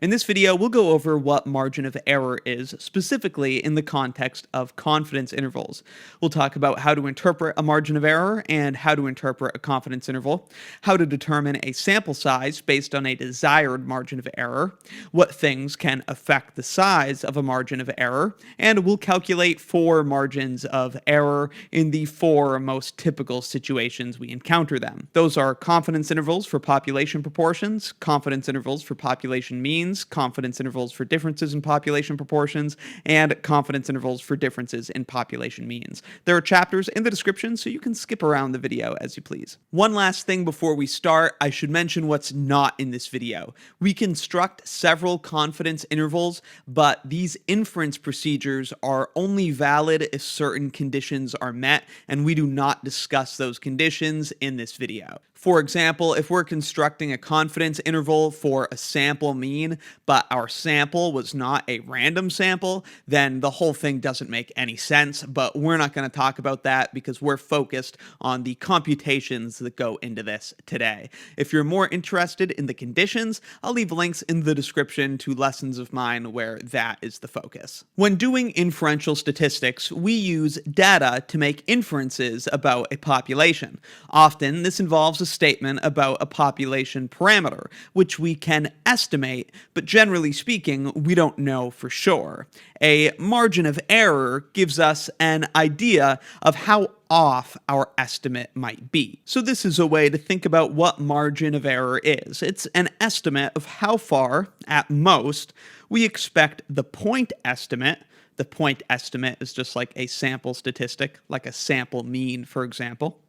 In this video, we'll go over what margin of error is, specifically in the context of confidence intervals. We'll talk about how to interpret a margin of error and how to interpret a confidence interval, how to determine a sample size based on a desired margin of error, what things can affect the size of a margin of error, and we'll calculate 4 margins of error in the 4 most typical situations we encounter them. Those are confidence intervals for population proportions, confidence intervals for population means, confidence intervals for differences in population proportions, and confidence intervals for differences in population means. There are chapters in the description, so you can skip around the video as you please. One last thing before we start, I should mention what's not in this video. We construct several confidence intervals, but these inference procedures are only valid if certain conditions are met, and we do not discuss those conditions in this video. For example, if we're constructing a confidence interval for a sample mean, but our sample was not a random sample, then the whole thing doesn't make any sense, but we're not going to talk about that because we're focused on the computations that go into this today. If you're more interested in the conditions, I'll leave links in the description to lessons of mine where that is the focus. When doing inferential statistics, we use data to make inferences about a population. Often, this involves a statement about a population parameter, which we can estimate, but generally speaking, we don't know for sure. A margin of error gives us an idea of how off our estimate might be. So this is a way to think about what margin of error is. It's an estimate of how far, at most, we expect the point estimate. The point estimate is just like a sample statistic, like a sample mean, for example.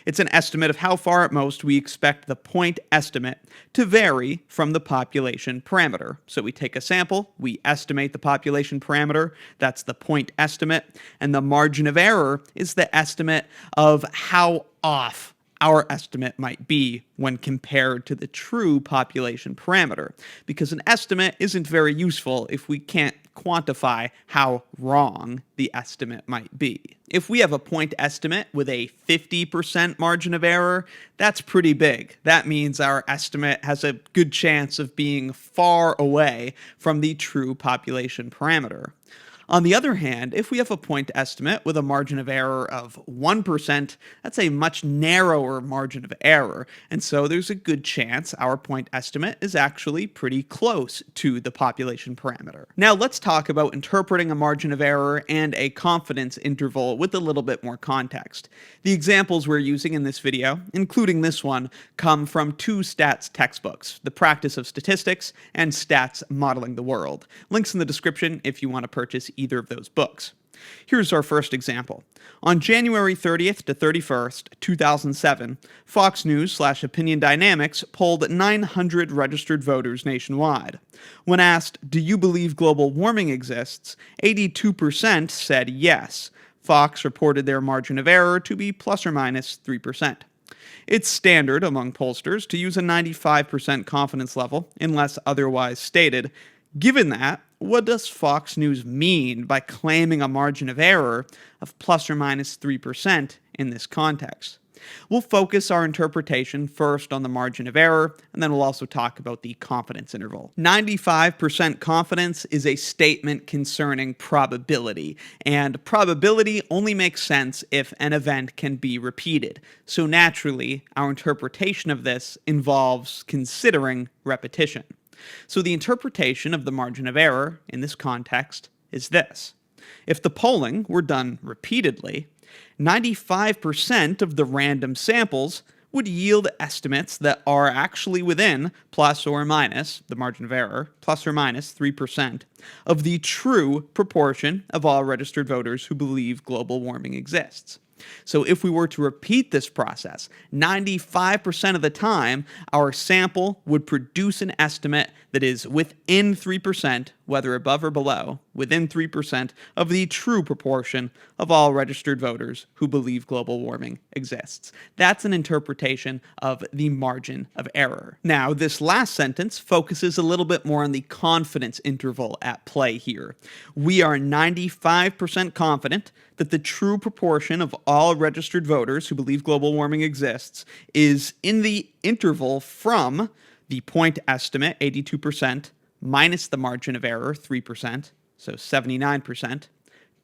It's an estimate of how far at most we expect the point estimate to vary from the population parameter. So we take a sample, we estimate the population parameter, that's the point estimate, and the margin of error is the estimate of how off our estimate might be when compared to the true population parameter, because an estimate isn't very useful if we can't quantify how wrong the estimate might be. If we have a point estimate with a 50% margin of error, that's pretty big. That means our estimate has a good chance of being far away from the true population parameter. On the other hand, if we have a point estimate with a margin of error of 1%, that's a much narrower margin of error, and so there's a good chance our point estimate is actually pretty close to the population parameter. Now let's talk about interpreting a margin of error and a confidence interval with a little bit more context. The examples we're using in this video, including this one, come from 2 stats textbooks, The Practice of Statistics and Stats Modeling the World. Links in the description if you want to purchase either of those books. Here's our first example. On January 30th to 31st, 2007, Fox News/Opinion Dynamics polled 900 registered voters nationwide. When asked, "Do you believe global warming exists?" 82% said yes. Fox reported their margin of error to be plus or minus 3%. It's standard among pollsters to use a 95% confidence level, unless otherwise stated. Given that, what does Fox News mean by claiming a margin of error of plus or minus 3% in this context? We'll focus our interpretation first on the margin of error, and then we'll also talk about the confidence interval. 95% confidence is a statement concerning probability, and probability only makes sense if an event can be repeated. So naturally, our interpretation of this involves considering repetition. So the interpretation of the margin of error in this context is this. If the polling were done repeatedly, 95% of the random samples would yield estimates that are actually within plus or minus, the margin of error, plus or minus 3% of the true proportion of all registered voters who believe global warming exists. So if we were to repeat this process, 95% of the time, our sample would produce an estimate that is within 3%, whether above or below, within 3% of the true proportion of all registered voters who believe global warming exists. That's an interpretation of the margin of error. Now, this last sentence focuses a little bit more on the confidence interval at play here. We are 95% confident that the true proportion of all registered voters who believe global warming exists is in the interval from the point estimate, 82%, minus the margin of error, 3%, so 79%,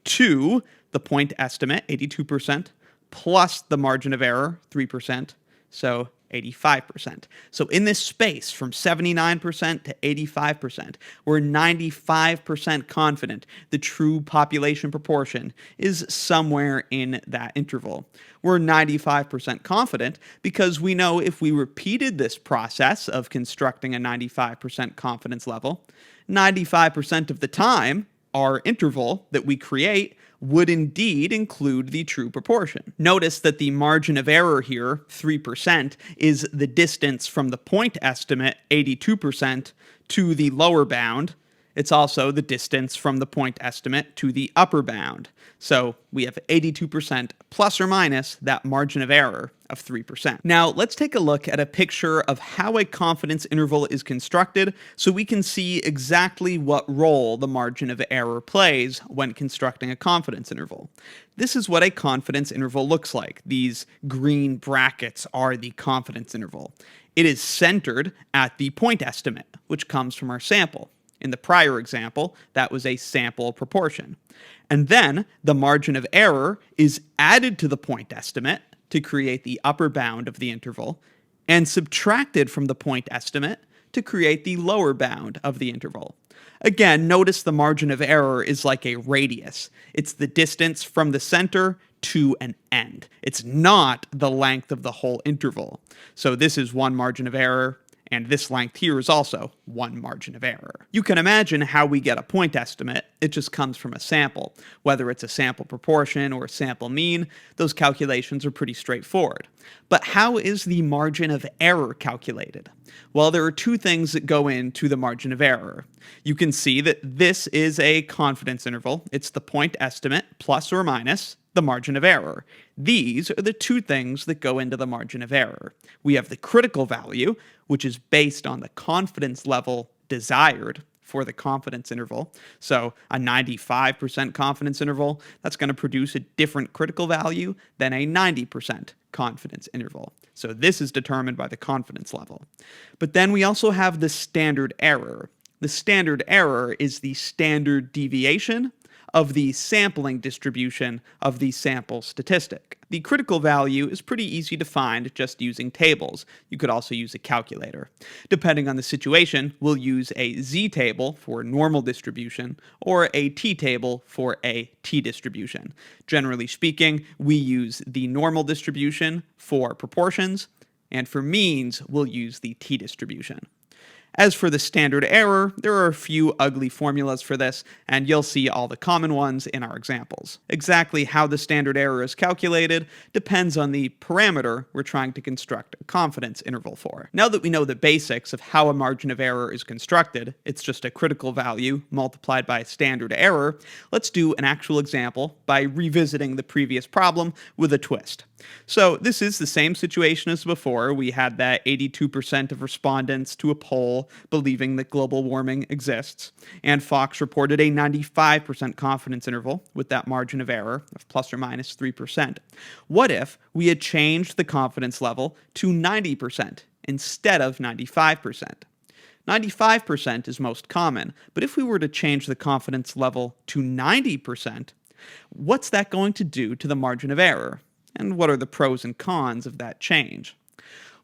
to the point estimate, 82%, plus the margin of error, 3%, so 85%. So in this space from 79% to 85%, we're 95% confident the true population proportion is somewhere in that interval. We're 95% confident because we know if we repeated this process of constructing a 95% confidence level, 95% of the time, our interval that we create would indeed include the true proportion. Notice that the margin of error here, 3%, is the distance from the point estimate, 82%, to the lower bound. It's also the distance from the point estimate to the upper bound. So we have 82% plus or minus that margin of error of 3%. Now let's take a look at a picture of how a confidence interval is constructed so we can see exactly what role the margin of error plays when constructing a confidence interval. This is what a confidence interval looks like. These green brackets are the confidence interval. It is centered at the point estimate, which comes from our sample. In the prior example, that was a sample proportion. And then the margin of error is added to the point estimate to create the upper bound of the interval, and subtracted from the point estimate to create the lower bound of the interval. Again, notice the margin of error is like a radius. It's the distance from the center to an end. It's not the length of the whole interval. So this is one margin of error, and this length here is also one margin of error. You can imagine how we get a point estimate. It just comes from a sample. Whether it's a sample proportion or a sample mean, those calculations are pretty straightforward. But how is the margin of error calculated? Well, there are two things that go into the margin of error. You can see that this is a confidence interval. It's the point estimate plus or minus the margin of error. These are the two things that go into the margin of error. We have the critical value, which is based on the confidence level desired for the confidence interval. So a 95% confidence interval, that's going to produce a different critical value than a 90% confidence interval. So this is determined by the confidence level. But then we also have the standard error. The standard error is the standard deviation of the sampling distribution of the sample statistic. The critical value is pretty easy to find just using tables. You could also use a calculator. Depending on the situation, we'll use a z-table for normal distribution or a t-table for a t-distribution. Generally speaking, we use the normal distribution for proportions, and for means, we'll use the t-distribution. As for the standard error, there are a few ugly formulas for this, and you'll see all the common ones in our examples. Exactly how the standard error is calculated depends on the parameter we're trying to construct a confidence interval for. Now that we know the basics of how a margin of error is constructed, it's just a critical value multiplied by a standard error, let's do an actual example by revisiting the previous problem with a twist. So this is the same situation as before. We had that 82% of respondents to a poll believing that global warming exists, and Fox reported a 95% confidence interval with that margin of error of plus or minus 3%. What if we had changed the confidence level to 90% instead of 95%? 95% is most common, but if we were to change the confidence level to 90%, what's that going to do to the margin of error? And what are the pros and cons of that change?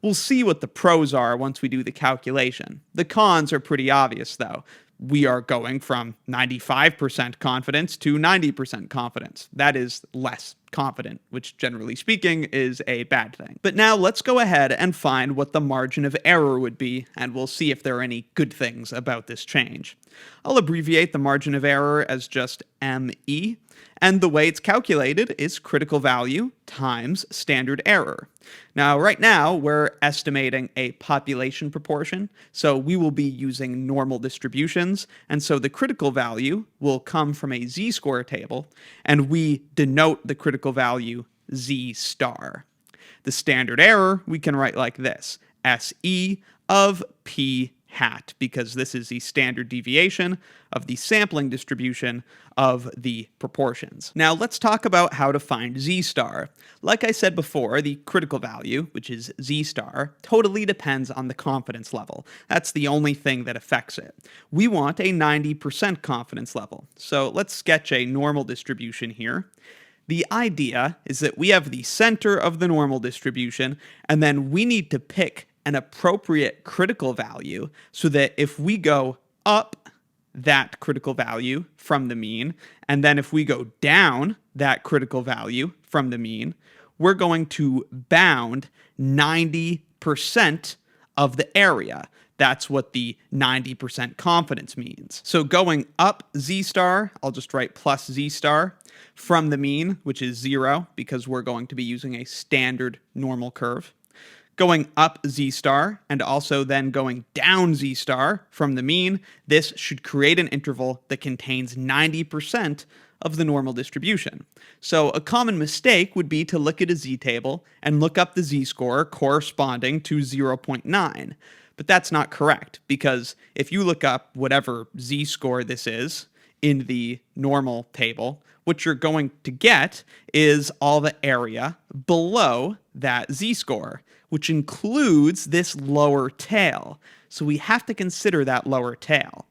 We'll see what the pros are once we do the calculation. The cons are pretty obvious, though. We are going from 95% confidence to 90% confidence. That is less confident, which generally speaking is a bad thing. But now let's go ahead and find what the margin of error would be, and we'll see if there are any good things about this change. I'll abbreviate the margin of error as just ME, and the way it's calculated is critical value times standard error. Now, right now, we're estimating a population proportion, so we will be using normal distributions, and so the critical value will come from a z-score table, and we denote the critical value z star. The standard error we can write like this, SE of P hat, because this is the standard deviation of the sampling distribution of the proportions. Now let's talk about how to find z star. Like I said before, the critical value, which is z star, totally depends on the confidence level. That's the only thing that affects it. We want a 90% confidence level. So let's sketch a normal distribution here. The idea is that we have the center of the normal distribution, and then we need to pick an appropriate critical value so that if we go up that critical value from the mean, and then if we go down that critical value from the mean, we're going to bound 90% of the area. That's what the 90% confidence means. So going up z star, I'll just write plus z star, from the mean, which is 0, because we're going to be using a standard normal curve. Going up z star, and also then going down z star from the mean, this should create an interval that contains 90% of the normal distribution. So a common mistake would be to look at a z-table and look up the z-score corresponding to 0.9. But that's not correct, because if you look up whatever z-score this is in the normal table, what you're going to get is all the area below that z-score, which includes this lower tail. So we have to consider that lower tail.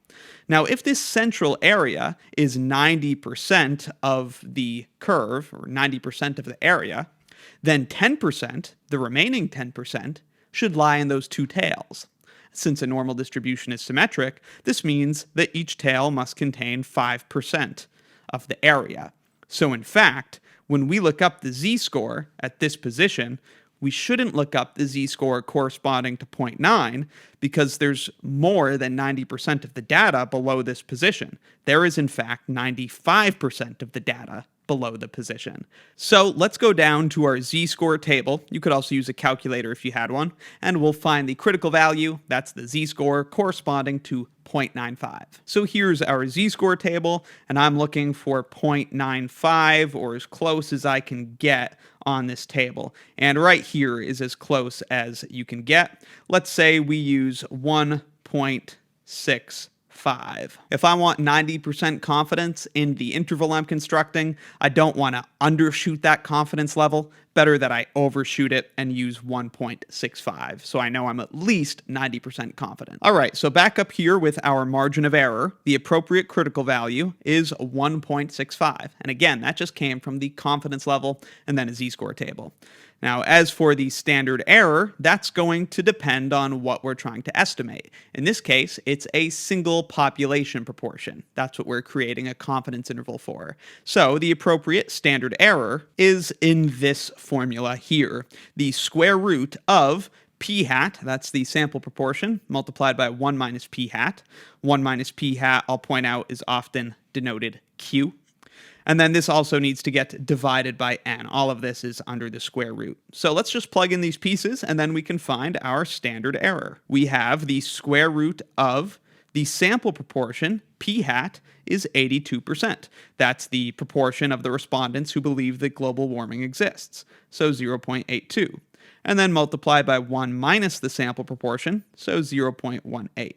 Now, if this central area is 90% of the curve, or 90% of the area, then 10%, the remaining 10%, should lie in those two tails. Since a normal distribution is symmetric, this means that each tail must contain 5% of the area. So in fact, when we look up the z-score at this position, we shouldn't look up the z-score corresponding to 0.9 because there's more than 90% of the data below this position. There is in fact 95% of the data below the position. So let's go down to our z-score table. You could also use a calculator if you had one, and we'll find the critical value, that's the z-score, corresponding to 0.95. So here's our z-score table, and I'm looking for 0.95, or as close as I can get on this table. And right here is as close as you can get. Let's say we use 1.65. If I want 90% confidence in the interval I'm constructing, I don't want to undershoot that confidence level. Better that I overshoot it and use 1.65, so I know I'm at least 90% confident. All right, so back up here with our margin of error, the appropriate critical value is 1.65. And again, that just came from the confidence level and then a z-score table. Now, as for the standard error, that's going to depend on what we're trying to estimate. In this case, it's a single population proportion. That's what we're creating a confidence interval for. So the appropriate standard error is in this formula here. The square root of p hat, that's the sample proportion, multiplied by 1 minus p hat. 1 minus p hat, I'll point out, is often denoted q. And then this also needs to get divided by n. All of this is under the square root. So let's just plug in these pieces, and then we can find our standard error. We have the square root of the sample proportion, p hat, is 82%. That's the proportion of the respondents who believe that global warming exists, so 0.82. And then multiply by 1 minus the sample proportion, so 0.18.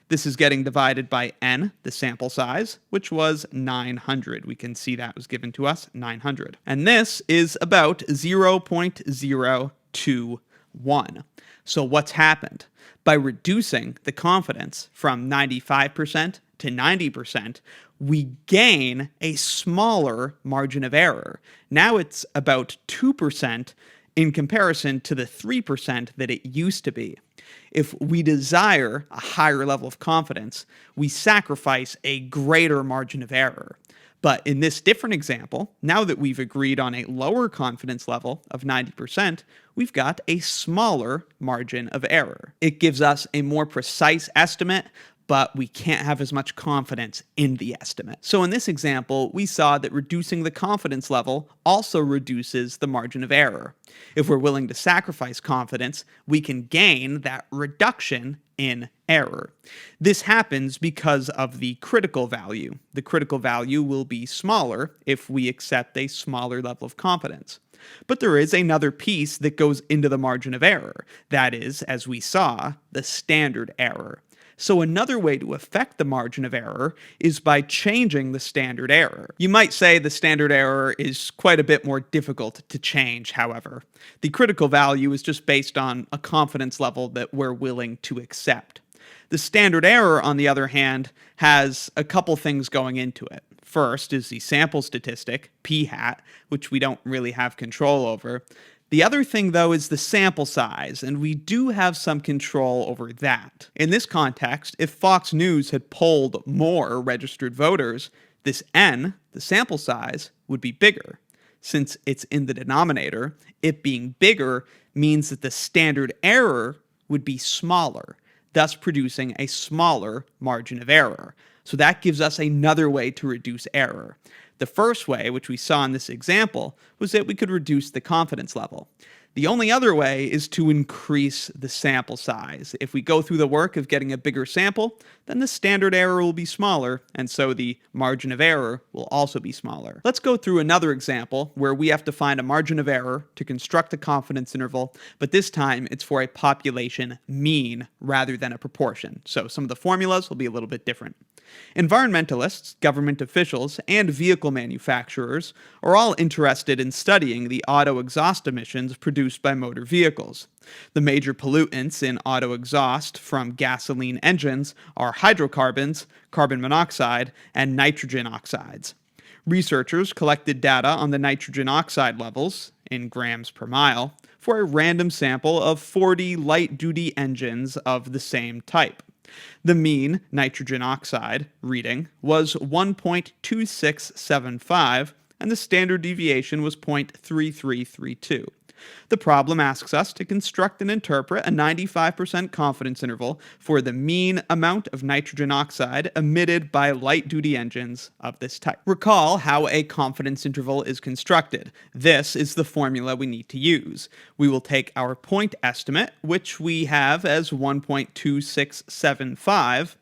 This is getting divided by n, the sample size, which was 900. We can see that was given to us, 900. And this is about 0.021. So what's happened? By reducing the confidence from 95% to 90%, we gain a smaller margin of error. Now it's about 2% in comparison to the 3% that it used to be. If we desire a higher level of confidence, we sacrifice a greater margin of error. But in this different example, now that we've agreed on a lower confidence level of 90%, we've got a smaller margin of error. It gives us a more precise estimate, but we can't have as much confidence in the estimate. So in this example, we saw that reducing the confidence level also reduces the margin of error. If we're willing to sacrifice confidence, we can gain that reduction in error. This happens because of the critical value. The critical value will be smaller if we accept a smaller level of confidence. But there is another piece that goes into the margin of error. That is, as we saw, the standard error. So another way to affect the margin of error is by changing the standard error. You might say the standard error is quite a bit more difficult to change, however. The critical value is just based on a confidence level that we're willing to accept. The standard error, on the other hand, has a couple things going into it. First is the sample statistic, p-hat, which we don't really have control over. The other thing, though, is the sample size, and we do have some control over that. In this context, if Fox News had polled more registered voters, this n, the sample size, would be bigger. Since it's in the denominator, it being bigger means that the standard error would be smaller, thus producing a smaller margin of error. So that gives us another way to reduce error. The first way, which we saw in this example, was that we could reduce the confidence level. The only other way is to increase the sample size. If we go through the work of getting a bigger sample, then the standard error will be smaller, and so the margin of error will also be smaller. Let's go through another example where we have to find a margin of error to construct a confidence interval, but this time it's for a population mean rather than a proportion. So some of the formulas will be a little bit different. Environmentalists, government officials, and vehicle manufacturers are all interested in studying the auto exhaust emissions produced by motor vehicles. The major pollutants in auto exhaust from gasoline engines are hydrocarbons, carbon monoxide, and nitrogen oxides. Researchers collected data on the nitrogen oxide levels, in grams per mile, for a random sample of 40 light-duty engines of the same type. The mean nitrogen oxide reading was 1.2675, and the standard deviation was 0.3332. The problem asks us to construct and interpret a 95% confidence interval for the mean amount of nitrogen oxide emitted by light-duty engines of this type. Recall how a confidence interval is constructed. This is the formula we need to use. We will take our point estimate, which we have as 1.2675,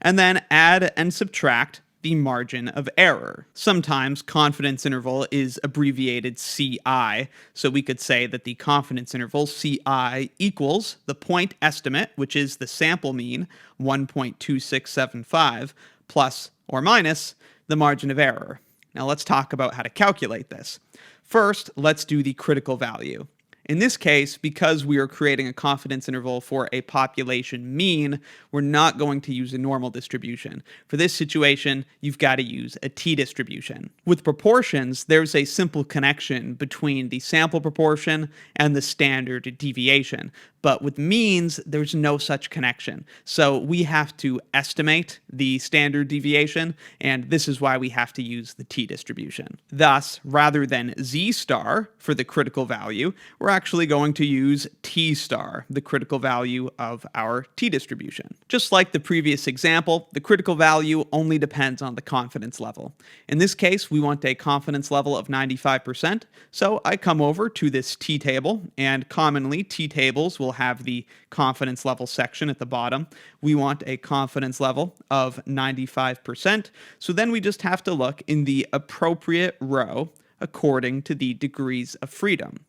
and then add and subtract the margin of error. Sometimes confidence interval is abbreviated CI, so we could say that the confidence interval CI equals the point estimate, which is the sample mean, 1.2675, plus or minus the margin of error. Now let's talk about how to calculate this. First, let's do the critical value. In this case, because we are creating a confidence interval for a population mean, we're not going to use a normal distribution. For this situation, you've got to use a t-distribution. With proportions, there's a simple connection between the sample proportion and the standard deviation. But with means, there's no such connection. So we have to estimate the standard deviation, and this is why we have to use the t-distribution. Thus, rather than z star for the critical value, we're actually going to use t star, the critical value of our t-distribution. Just like the previous example, the critical value only depends on the confidence level. In this case, we want a confidence level of 95%, so I come over to this t-table, and commonly t-tables will have the confidence level section at the bottom. We want a confidence level of 95%, so then we just have to look in the appropriate row according to the degrees of freedom.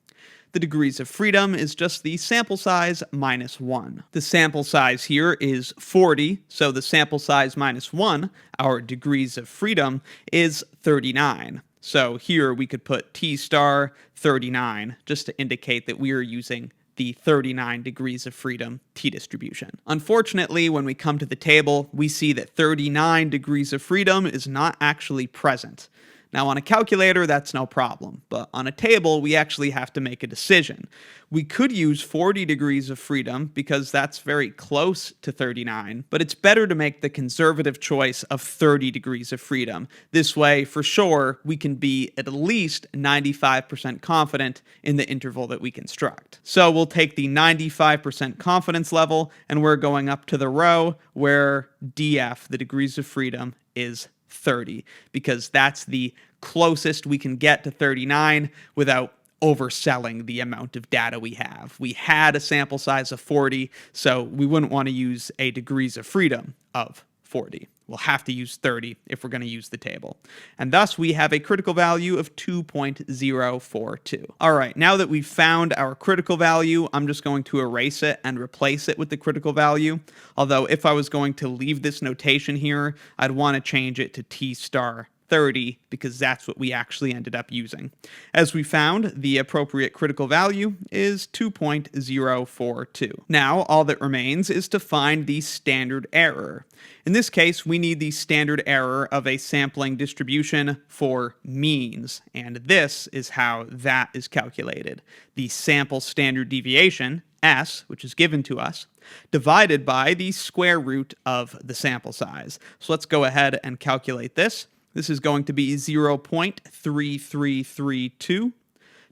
The degrees of freedom is just the sample size minus 1. The sample size here is 40, so the sample size minus 1, our degrees of freedom, is 39. So here we could put t star 39 just to indicate that we are using the 39 degrees of freedom t-distribution. Unfortunately, when we come to the table, we see that 39 degrees of freedom is not actually present. Now, on a calculator, that's no problem, but on a table, we actually have to make a decision. We could use 40 degrees of freedom because that's very close to 39, but it's better to make the conservative choice of 30 degrees of freedom. This way, for sure, we can be at least 95% confident in the interval that we construct. So we'll take the 95% confidence level, and we're going up to the row where df, the degrees of freedom, is 30, because that's the closest we can get to 39 without overselling the amount of data we have. We had a sample size of 40, so we wouldn't want to use a degrees of freedom of 40. We'll have to use 30 if we're going to use the table. And thus we have a critical value of 2.042. All right, now that we've found our critical value, I'm just going to erase it and replace it with the critical value. Although if I was going to leave this notation here, I'd want to change it to T star 30 because that's what we actually ended up using. As we found, the appropriate critical value is 2.042. Now, all that remains is to find the standard error. In this case, we need the standard error of a sampling distribution for means, and this is how that is calculated. The sample standard deviation, S, which is given to us, divided by the square root of the sample size. So let's go ahead and calculate this. This is going to be 0.3332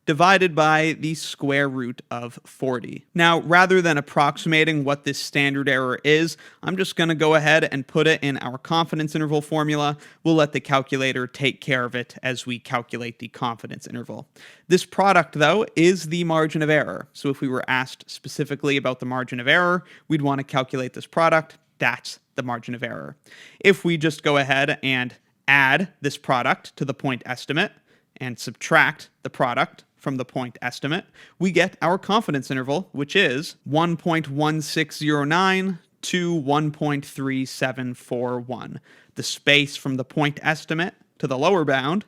divided by the square root of 40. Now, rather than approximating what this standard error is, I'm just going to go ahead and put it in our confidence interval formula. We'll let the calculator take care of it as we calculate the confidence interval. This product, though, is the margin of error. So if we were asked specifically about the margin of error, we'd want to calculate this product. That's the margin of error. If we just go ahead and add this product to the point estimate and subtract the product from the point estimate, we get our confidence interval, which is 1.1609 to 1.3741. The space from the point estimate to the lower bound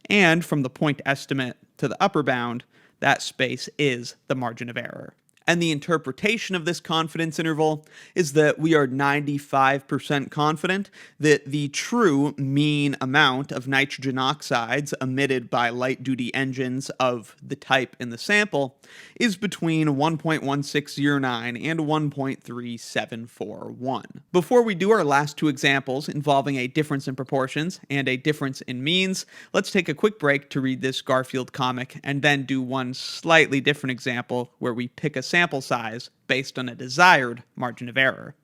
and from the point estimate to the upper bound, that space is the margin of error. And the interpretation of this confidence interval is that we are 95% confident that the true mean amount of nitrogen oxides emitted by light-duty engines of the type in the sample is between 1.1609 and 1.3741. Before we do our last two examples involving a difference in proportions and a difference in means, let's take a quick break to read this Garfield comic and then do one slightly different example where we pick a sample size based on a desired margin of error.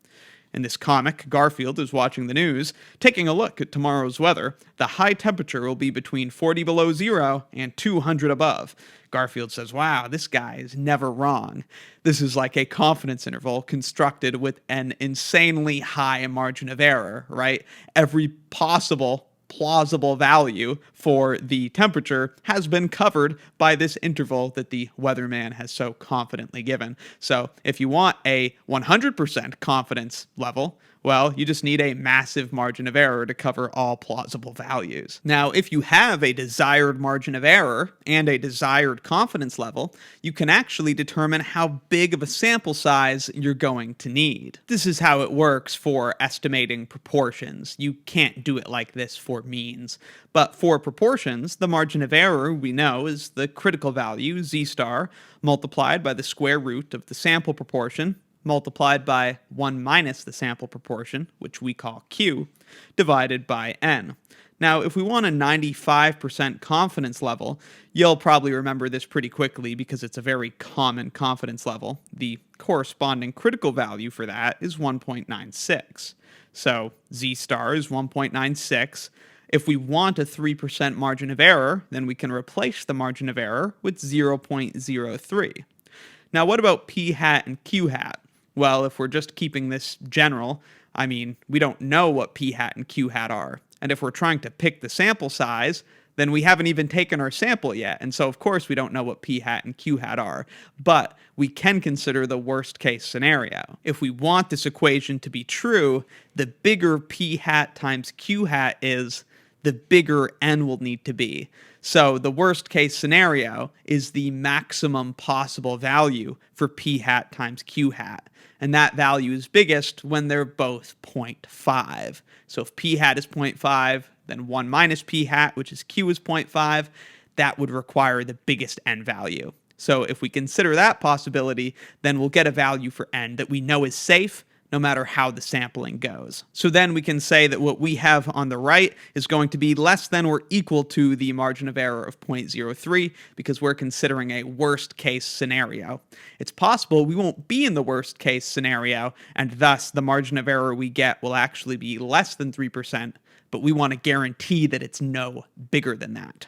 In this comic, Garfield is watching the news, taking a look at tomorrow's weather. The high temperature will be between 40 below zero and 200 above. Garfield says, wow, this guy is never wrong. This is like a confidence interval constructed with an insanely high margin of error, right? Every possible plausible value for the temperature has been covered by this interval that the weatherman has so confidently given. So if you want a 100% confidence level, well, you just need a massive margin of error to cover all plausible values. Now, if you have a desired margin of error and a desired confidence level, you can actually determine how big of a sample size you're going to need. This is how it works for estimating proportions. You can't do it like this for means. But for proportions, the margin of error, we know, is the critical value, z star, multiplied by the square root of the sample proportion, multiplied by 1 minus the sample proportion, which we call Q, divided by N. Now, if we want a 95% confidence level, you'll probably remember this pretty quickly because it's a very common confidence level. The corresponding critical value for that is 1.96. So Z star is 1.96. If we want a 3% margin of error, then we can replace the margin of error with 0.03. Now, what about P hat and Q hat? Well, if we're just keeping this general, I mean, we don't know what P hat and Q hat are. And if we're trying to pick the sample size, then we haven't even taken our sample yet. And so, of course, we don't know what P hat and Q hat are. But we can consider the worst case scenario. If we want this equation to be true, the bigger P hat times Q hat is, the bigger N will need to be. So the worst case scenario is the maximum possible value for P hat times Q hat. And that value is biggest when they're both 0.5. So if P hat is 0.5, then 1 minus P hat, which is Q, is 0.5, that would require the biggest N value. So if we consider that possibility, then we'll get a value for N that we know is safe, no matter how the sampling goes. So then we can say that what we have on the right is going to be less than or equal to the margin of error of 0.03 because we're considering a worst case scenario. It's possible we won't be in the worst case scenario, and thus the margin of error we get will actually be less than 3%, but we want to guarantee that it's no bigger than that.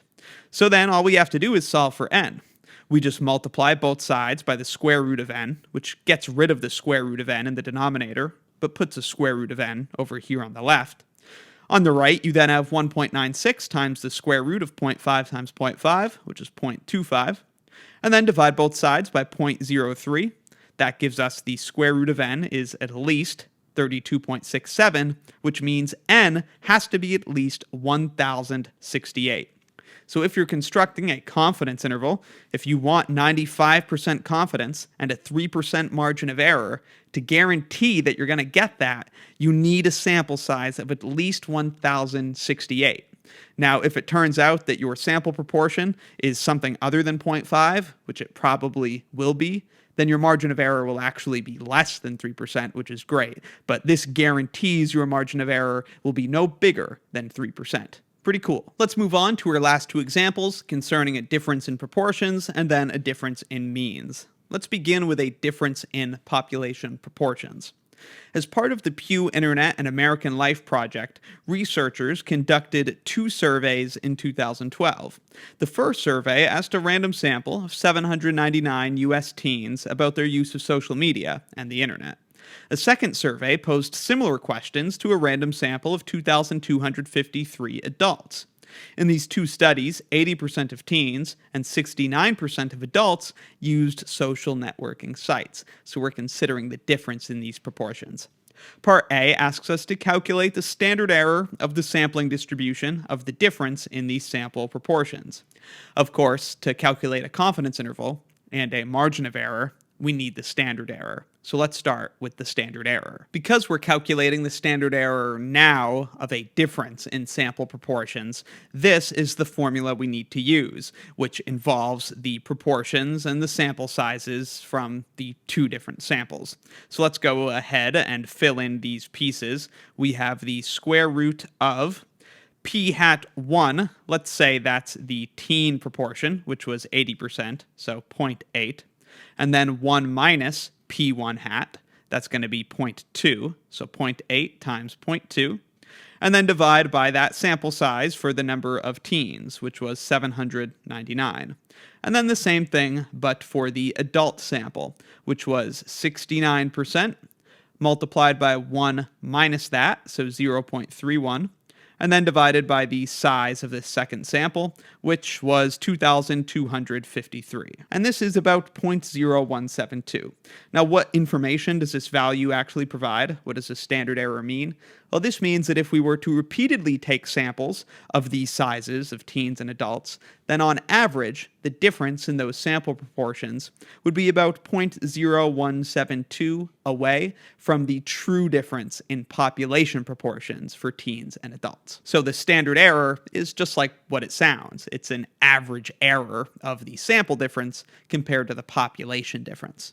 So then all we have to do is solve for N. We just multiply both sides by the square root of N, which gets rid of the square root of N in the denominator, but puts a square root of N over here on the left. On the right, you then have 1.96 times the square root of 0.5 times 0.5, which is 0.25, and then divide both sides by 0.03. That gives us the square root of n is at least 32.67, which means n has to be at least 1068. So if you're constructing a confidence interval, if you want 95% confidence and a 3% margin of error, to guarantee that you're going to get that, you need a sample size of at least 1068. Now, if it turns out that your sample proportion is something other than 0.5, which it probably will be, then your margin of error will actually be less than 3%, which is great. But this guarantees your margin of error will be no bigger than 3%. Pretty cool. Let's move on to our last two examples concerning a difference in proportions and then a difference in means. Let's begin with a difference in population proportions. As part of the Pew Internet and American Life project, researchers conducted two surveys in 2012. The first survey asked a random sample of 799 U.S. teens about their use of social media and the internet. A second survey posed similar questions to a random sample of 2,253 adults. In these two studies, 80% of teens and 69% of adults used social networking sites, so we're considering the difference in these proportions. Part A asks us to calculate the standard error of the sampling distribution of the difference in these sample proportions. Of course, to calculate a confidence interval and a margin of error, we need the standard error. So let's start with the standard error. Because we're calculating the standard error now of a difference in sample proportions, this is the formula we need to use, which involves the proportions and the sample sizes from the two different samples. So let's go ahead and fill in these pieces. We have the square root of p hat 1, let's say that's the teen proportion, which was 80%, so 0.8. And then 1 minus p1 hat, that's going to be 0.2, so 0.8 times 0.2, and then divide by that sample size for the number of teens, which was 799. And then the same thing, but for the adult sample, which was 69%, multiplied by 1 minus that, so 0.31, and then divided by the size of the second sample, which was 2,253. And this is about 0.0172. Now, what information does this value actually provide? What does the standard error mean? Well, this means that if we were to repeatedly take samples of these sizes of teens and adults, then on average, the difference in those sample proportions would be about 0.0172 away from the true difference in population proportions for teens and adults. So the standard error is just like what it sounds. It's an average error of the sample difference compared to the population difference.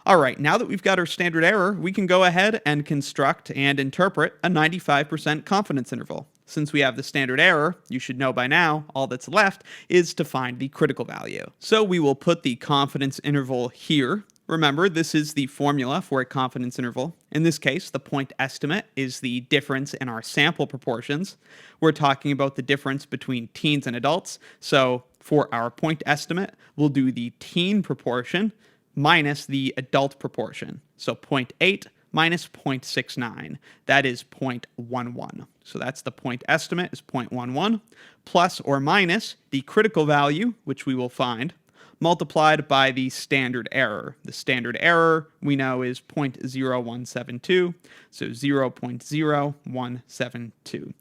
All right, now that we've got our standard error, we can go ahead and construct and interpret a 95% confidence interval. Since we have the standard error, you should know by now, all that's left is to find the critical value. So we will put the confidence interval here. Remember, this is the formula for a confidence interval. In this case, the point estimate is the difference in our sample proportions. We're talking about the difference between teens and adults. So for our point estimate, we'll do the teen proportion minus the adult proportion. So 0.8 minus 0.69. That is 0.11. So that's the point estimate is 0.11 plus or minus the critical value, which we will find, multiplied by the standard error. The standard error we know is 0.0172, so 0.0172.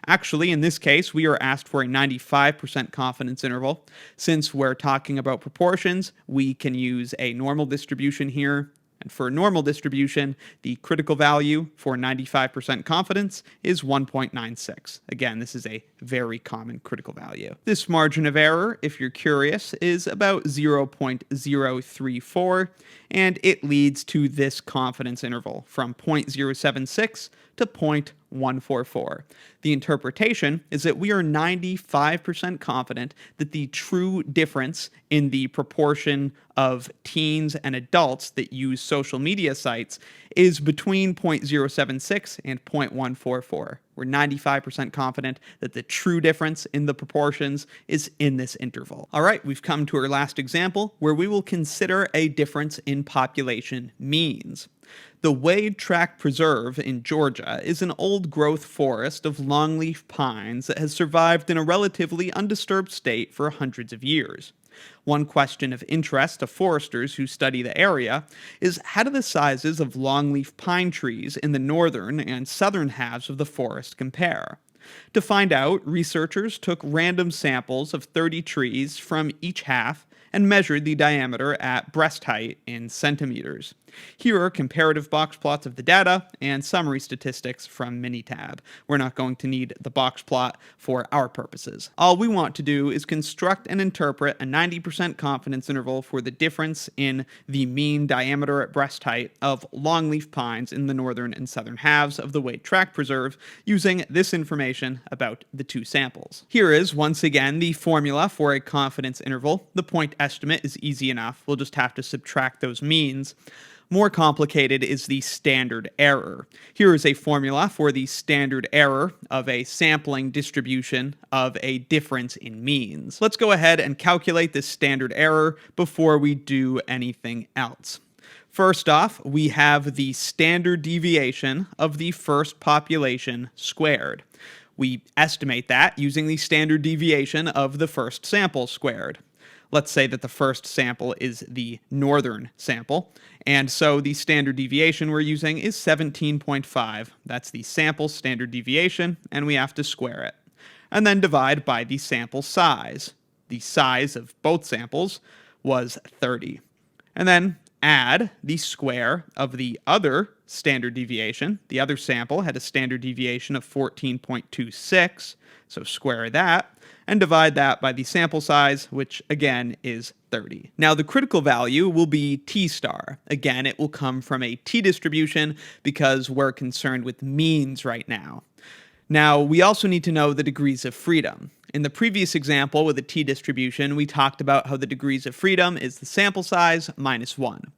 Actually, in this case, we are asked for a 95% confidence interval. Since we're talking about proportions, we can use a normal distribution here. And for a normal distribution, the critical value for 95% confidence is 1.96. Again, this is a very common critical value. This margin of error, if you're curious, is about 0.034, and it leads to this confidence interval from 0.076 to 0.144. The interpretation is that we are 95% confident that the true difference in the proportion of teens and adults that use social media sites is between 0.076 and 0.144. We're 95% confident that the true difference in the proportions is in this interval. All right, we've come to our last example where we will consider a difference in population means. The Wade Tract Preserve in Georgia is an old growth forest of longleaf pines that has survived in a relatively undisturbed state for hundreds of years. One question of interest to foresters who study the area is how do the sizes of longleaf pine trees in the northern and southern halves of the forest compare? To find out, researchers took random samples of 30 trees from each half and measured the diameter at breast height in centimeters. Here are comparative box plots of the data and summary statistics from Minitab. We're not going to need the box plot for our purposes. All we want to do is construct and interpret a 90% confidence interval for the difference in the mean diameter at breast height of longleaf pines in the northern and southern halves of the Wade Tract Preserve using this information about the two samples. Here is, once again, the formula for a confidence interval. The point estimate is easy enough. We'll just have to subtract those means. More complicated is the standard error. Here is a formula for the standard error of a sampling distribution of a difference in means. Let's go ahead and calculate this standard error before we do anything else. First off, we have the standard deviation of the first population squared. We estimate that using the standard deviation of the first sample squared. Let's say that the first sample is the northern sample, and so the standard deviation we're using is 17.5. That's the sample standard deviation, and we have to square it. And then divide by the sample size. The size of both samples was 30. And then add the square of the other standard deviation. The other sample had a standard deviation of 14.26, so square that, and divide that by the sample size, which again is 30. Now the critical value will be t star. Again, it will come from a t-distribution because we're concerned with means right now. Now, we also need to know the degrees of freedom. In the previous example with a t-distribution, we talked about how the degrees of freedom is the sample size minus 1.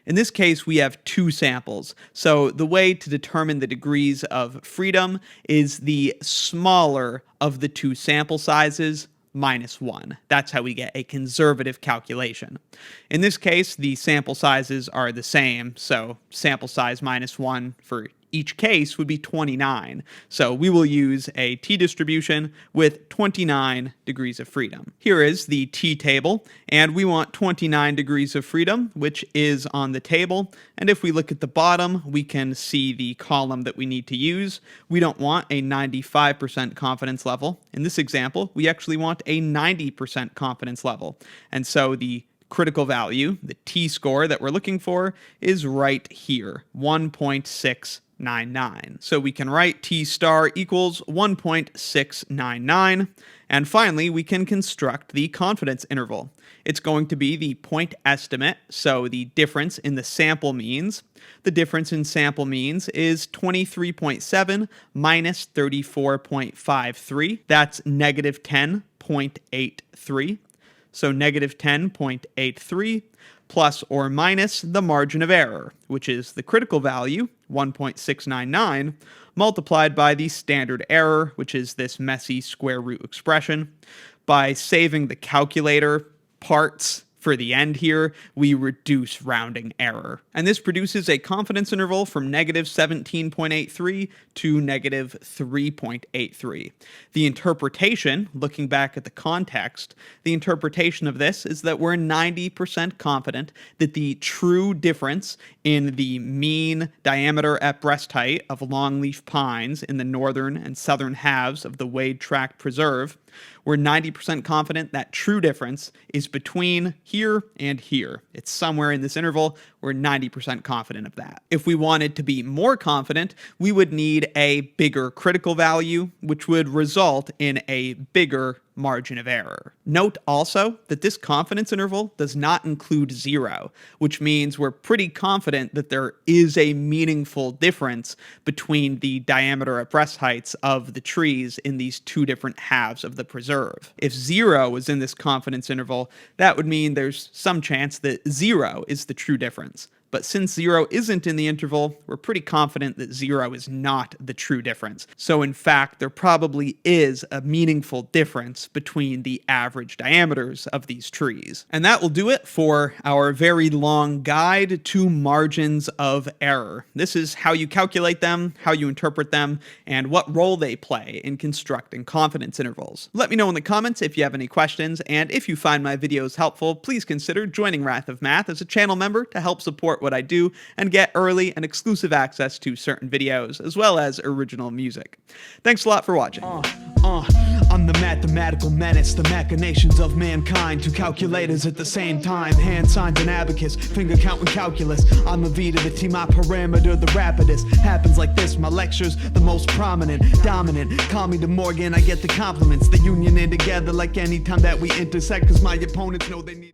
In this case, we have two samples, so the way to determine the degrees of freedom is the smaller of the two sample sizes minus 1. That's how we get a conservative calculation. In this case, the sample sizes are the same, so sample size minus 1 for each case would be 29. So we will use a t-distribution with 29 degrees of freedom. Here is the t-table, and we want 29 degrees of freedom, which is on the table. And if we look at the bottom, we can see the column that we need to use. We don't want a 95% confidence level. In this example, we actually want a 90% confidence level. And so the critical value, the t-score that we're looking for, is right here, 1.699. So we can write t star equals 1.699. And finally, we can construct the confidence interval. It's going to be the point estimate, so the difference in the sample means. The difference in sample means is 23.7 minus 34.53. That's negative 10.83. So negative 10.83 plus or minus the margin of error, which is the critical value, 1.699, multiplied by the standard error, which is this messy square root expression. By saving the calculator parts for the end here, we reduce rounding error. And this produces a confidence interval from negative 17.83 to negative 3.83. The interpretation, looking back at the context, the interpretation of this is that we're 90% confident that the true difference in the mean diameter at breast height of longleaf pines in the northern and southern halves of the Wade Tract Preserve, we're 90% confident that true difference is between here and here. It's somewhere in this interval. We're 90% confident of that. If we wanted to be more confident, we would need a bigger critical value, which would result in a bigger margin of error. Note also that this confidence interval does not include 0, which means we're pretty confident that there is a meaningful difference between the diameter at breast heights of the trees in these two different halves of the preserve. If 0 is in this confidence interval, that would mean there's some chance that 0 is the true difference. But since 0 isn't in the interval, we're pretty confident that 0 is not the true difference. So in fact, there probably is a meaningful difference between the average diameters of these trees. And that will do it for our very long guide to margins of error. This is how you calculate them, how you interpret them, and what role they play in constructing confidence intervals. Let me know in the comments if you have any questions, and if you find my videos helpful, please consider joining Wrath of Math as a channel member to help support what I do and get early and exclusive access to certain videos, as well as original music. Thanks a lot for watching. I'm the mathematical menace, the machinations of mankind, two calculators at the same time, hand signs and abacus, finger count and calculus. I'm a V to the T, my parameter the rapidest. Happens like this, my lecture's the most prominent, dominant. Call me De Morgan, I get the compliments. The union in together like any time that we intersect, cause my opponents know they need